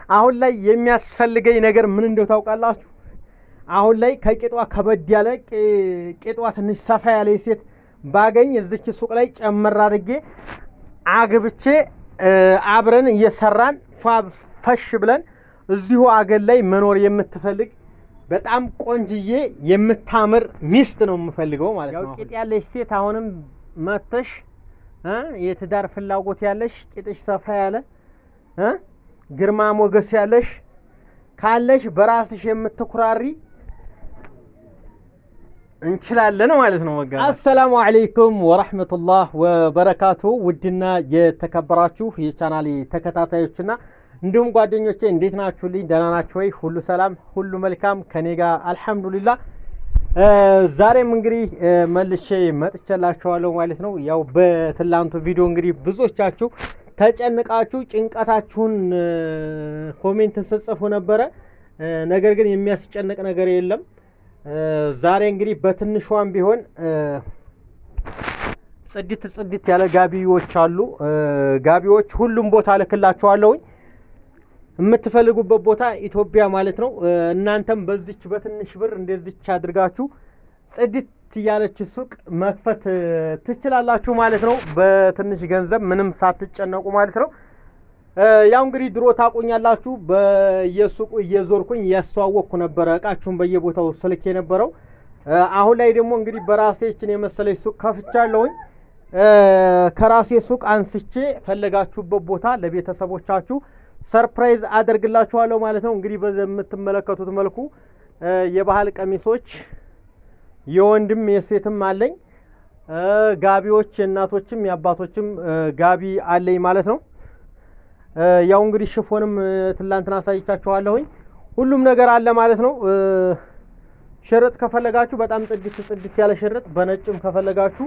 አሁን ላይ የሚያስፈልገኝ ነገር ምን እንደው ታውቃላችሁ? አሁን ላይ ከቄጧ ከበድ ያለ ቄጧ ትንሽ ሰፋ ያለ ሴት ባገኝ እዚች ሱቅ ላይ ጨመር አድርጌ አግብቼ አብረን እየሰራን ፈሽ ብለን እዚሁ አገር ላይ መኖር የምትፈልግ በጣም ቆንጅዬ የምታምር ሚስት ነው የምፈልገው ማለት ነው። ያው ቄጥ ያለሽ ሴት አሁንም መተሽ የትዳር ፍላጎት ያለሽ ቄጥሽ ሰፋ ያለ ግርማ ሞገስ ያለሽ ካለሽ በራስሽ የምትኩራሪ እንችላለን ማለት ነው። ወጋ አሰላሙ አለይኩም ወራህመቱላህ ወበረካቱ። ውድና የተከበራችሁ የቻናሌ ተከታታዮችና እንዲሁም ጓደኞቼ እንዴት ናችሁልኝ? ደህና ናችሁ ወይ? ሁሉ ሰላም፣ ሁሉ መልካም ከኔ ጋር አልሐምዱሊላህ። ዛሬም እንግዲህ መልሼ መጥቻላችኋለሁ ማለት ነው። ያው በትላንቱ ቪዲዮ እንግዲህ ብዙዎቻችሁ ተጨንቃችሁ ጭንቀታችሁን ኮሜንት ጽፉ ነበረ። ነገር ግን የሚያስጨንቅ ነገር የለም። ዛሬ እንግዲህ በትንሿም ቢሆን ጽድት ያለ ጋቢዎች አሉ። ጋቢዎች ሁሉም ቦታ ልክላችኋለሁ። የምትፈልጉበት ቦታ ኢትዮጵያ ማለት ነው። እናንተም በዚች በትንሽ ብር እንደዚች አድርጋችሁ ጽድት ያለች ሱቅ መክፈት ትችላላችሁ ማለት ነው። በትንሽ ገንዘብ ምንም ሳትጨነቁ ማለት ነው። ያው እንግዲህ ድሮ ታቆኛላችሁ በየሱቁ እየዞርኩኝ ያስተዋወቅኩ ነበር እቃችሁን በየቦታው ስልክ የነበረው። አሁን ላይ ደግሞ እንግዲህ በራሴችን የመሰለኝ ሱቅ ከፍቻለሁኝ። ከራሴ ሱቅ አንስቼ ፈለጋችሁበት ቦታ ለቤተሰቦቻችሁ ሰርፕራይዝ አደርግላችኋለሁ ማለት ነው። እንግዲህ በምትመለከቱት መልኩ የባህል ቀሚሶች የወንድም የሴትም አለኝ። ጋቢዎች የእናቶችም የአባቶችም ጋቢ አለኝ ማለት ነው። ያው እንግዲህ ሽፎንም ትላንትና አሳይቻችኋለሁኝ። ሁሉም ነገር አለ ማለት ነው። ሽርጥ ከፈለጋችሁ በጣም ጽድት ያለ ሽርጥ በነጭም ከፈለጋችሁ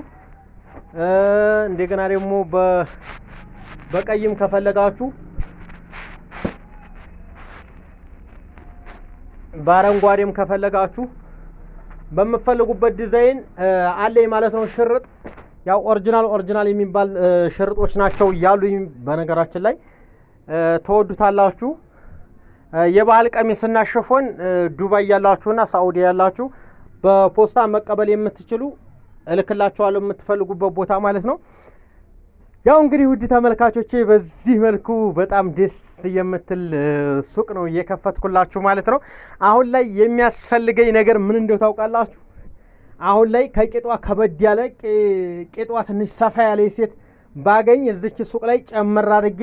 እንደገና ደግሞ በቀይም ከፈለጋችሁ በአረንጓዴም ከፈለጋችሁ በመፈልጉበት ዲዛይን አለኝ ማለት ነው። ሽርጥ ያው ኦሪጂናል የሚባል ሽርጦች ናቸው ያሉኝ። በነገራችን ላይ ተወዱታላችሁ። የባህል ቀሚስና ሽፎን ዱባይ ያላችሁና ሳውዲ ያላችሁ በፖስታ መቀበል የምትችሉ እልክላችኋለሁ የምትፈልጉበት ቦታ ማለት ነው። ያው እንግዲህ ውድ ተመልካቾቼ በዚህ መልኩ በጣም ደስ የምትል ሱቅ ነው እየከፈትኩላችሁ ማለት ነው። አሁን ላይ የሚያስፈልገኝ ነገር ምን እንደው ታውቃላችሁ? አሁን ላይ ከቄጧ ከበድ ያለ ቄጧ ትንሽ ሰፋ ያለ ሴት ባገኝ እዚች ሱቅ ላይ ጨመር አድርጌ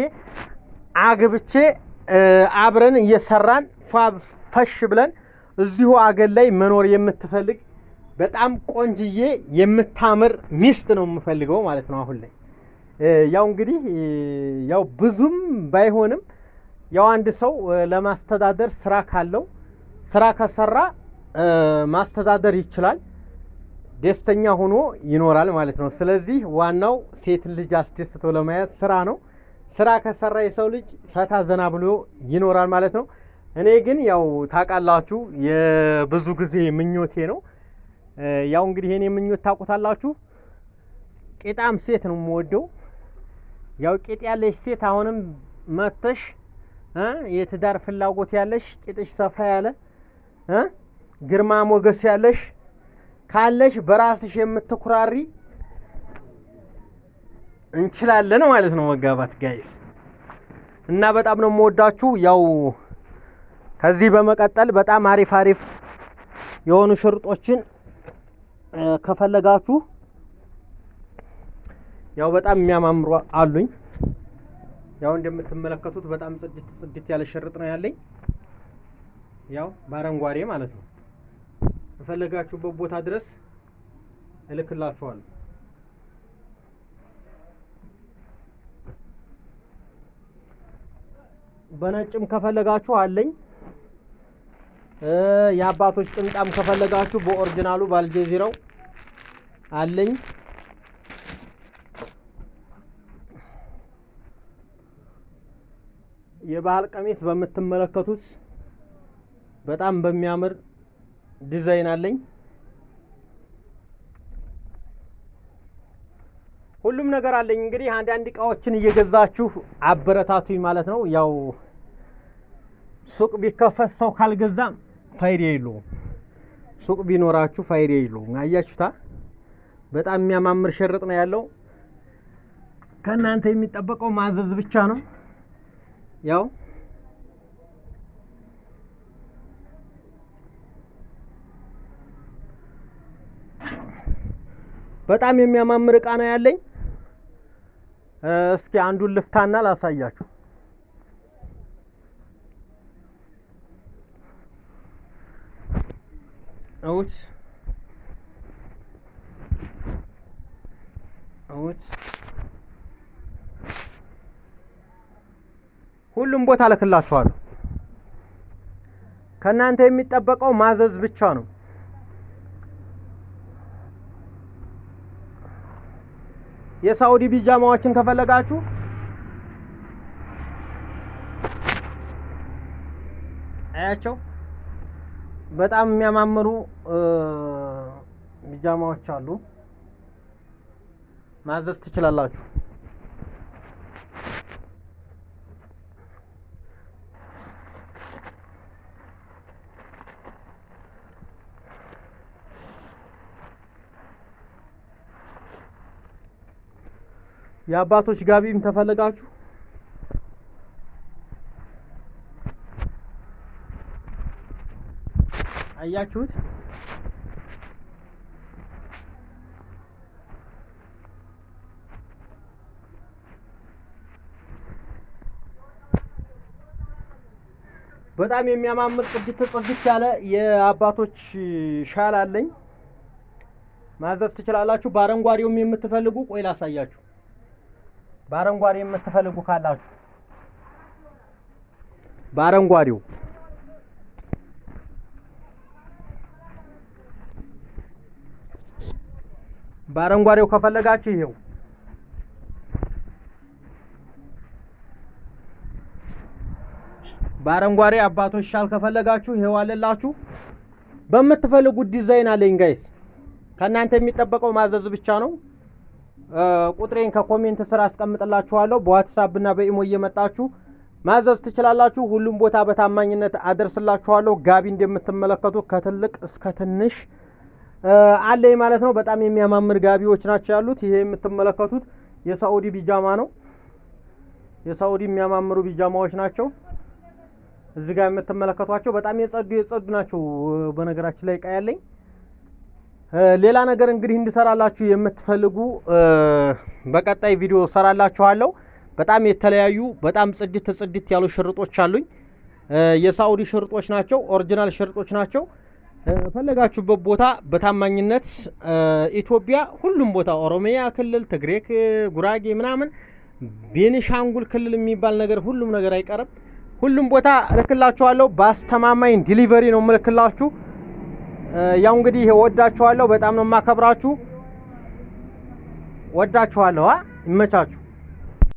አግብቼ አብረን እየሰራን ፈሽ ብለን እዚሁ አገር ላይ መኖር የምትፈልግ በጣም ቆንጅዬ የምታምር ሚስት ነው የምፈልገው ማለት ነው። አሁን ላይ ያው እንግዲህ ያው ብዙም ባይሆንም ያው አንድ ሰው ለማስተዳደር ስራ ካለው ስራ ከሰራ ማስተዳደር ይችላል፣ ደስተኛ ሆኖ ይኖራል ማለት ነው። ስለዚህ ዋናው ሴት ልጅ አስደስቶ ለማያዝ ስራ ነው። ስራ ከሰራ የሰው ልጅ ፈታ ዘና ብሎ ይኖራል ማለት ነው። እኔ ግን ያው ታውቃላችሁ የብዙ ጊዜ ምኞቴ ነው። ያው እንግዲህ እኔ ምኞት ታውቁታላችሁ፣ ቄጣም ሴት ነው የምወደው። ያው ቄጥ ያለሽ ሴት አሁንም መተሽ የትዳር ፍላጎት ያለሽ ቄጥሽ ሰፋ ያለ ግርማ ሞገስ ያለሽ ካለሽ በራስሽ የምትኩራሪ እንችላለን ማለት ነው መጋባት ጋይስ። እና በጣም ነው የምወዳችሁ። ያው ከዚህ በመቀጠል በጣም አሪፍ የሆኑ ሽርጦችን ከፈለጋችሁ ያው በጣም የሚያማምሩ አሉኝ። ያው እንደምትመለከቱት በጣም ጽድት ያለ ሽርጥ ነው ያለኝ። ያው በአረንጓዴ ማለት ነው። ከፈለጋችሁበት ቦታ ድረስ እልክላችኋለሁ። በነጭም ከፈለጋችሁ አለኝ። የአባቶች ጥምጣም ከፈለጋችሁ በኦሪጂናሉ ባልጀዚራው አለኝ። የባህል ቀሚስ በምትመለከቱት በጣም በሚያምር ዲዛይን አለኝ። ሁሉም ነገር አለኝ። እንግዲህ አንዳንድ እቃዎችን እየገዛችሁ አበረታቱኝ ማለት ነው። ያው ሱቅ ቢከፈት ሰው ካልገዛም ፋይዳ የለውም። ሱቅ ቢኖራችሁ ፋይዳ የለውም። አያችሁታ በጣም የሚያማምር ሽርጥ ነው ያለው። ከእናንተ የሚጠበቀው ማዘዝ ብቻ ነው። ያው በጣም የሚያማምር እቃ ነው ያለኝ። እስኪ አንዱን ልፍታና ላሳያችሁ። አውት ሁሉም ቦታ ልክላችኋለሁ። ከእናንተ የሚጠበቀው ማዘዝ ብቻ ነው። የሳውዲ ቢጃማዎችን ከፈለጋችሁ አያቸው በጣም የሚያማምሩ ቢጃማዎች አሉ። ማዘዝ ትችላላችሁ። የአባቶች ጋቢም ተፈለጋችሁ አያችሁት በጣም የሚያማምር ጽድት ያለ የአባቶች ሻል አለኝ። ማዘዝ ትችላላችሁ። በአረንጓዴውም የምትፈልጉ ቆይ ላሳያችሁ። በአረንጓዴ የምትፈልጉ ካላችሁ በአረንጓዴው ከፈለጋችሁ ይሄው በአረንጓዴ አባቶች ሻል ከፈለጋችሁ ይሄው አለላችሁ። በምትፈልጉት ዲዛይን አለኝ ጋይስ። ከእናንተ የሚጠበቀው ማዘዝ ብቻ ነው። ቁጥሬን ከኮሜንት ስራ አስቀምጥላችኋለሁ። በዋትስአፕ እና በኢሞ እየመጣችሁ ማዘዝ ትችላላችሁ። ሁሉም ቦታ በታማኝነት አደርስላችኋለሁ። ጋቢ እንደምትመለከቱ ከትልቅ እስከ ትንሽ አለኝ ማለት ነው። በጣም የሚያማምር ጋቢዎች ናቸው ያሉት። ይሄ የምትመለከቱት የሳውዲ ቢጃማ ነው። የሳውዲ የሚያማምሩ ቢጃማዎች ናቸው። እዚህ ጋር የምትመለከቷቸው በጣም የጸዱ ናቸው። በነገራችን ላይ ቃ ያለኝ ሌላ ነገር እንግዲህ እንድሰራላችሁ የምትፈልጉ በቀጣይ ቪዲዮ ሰራላችኋለሁ። በጣም የተለያዩ በጣም ጽድት ያሉ ሽርጦች አሉኝ። የሳውዲ ሽርጦች ናቸው። ኦሪጂናል ሽርጦች ናቸው። ፈለጋችሁበት ቦታ በታማኝነት ኢትዮጵያ ሁሉም ቦታ ኦሮሚያ ክልል፣ ትግሬ፣ ጉራጌ ምናምን ቤኒሻንጉል ክልል የሚባል ነገር ሁሉም ነገር አይቀርም። ሁሉም ቦታ እልክላችኋለሁ። በአስተማማኝ ዲሊቨሪ ነው የምልክላችሁ። ያው እንግዲህ ወዳችኋለሁ። በጣም ነው የማከብራችሁ። ወዳችኋለሁ። ይመቻችሁ።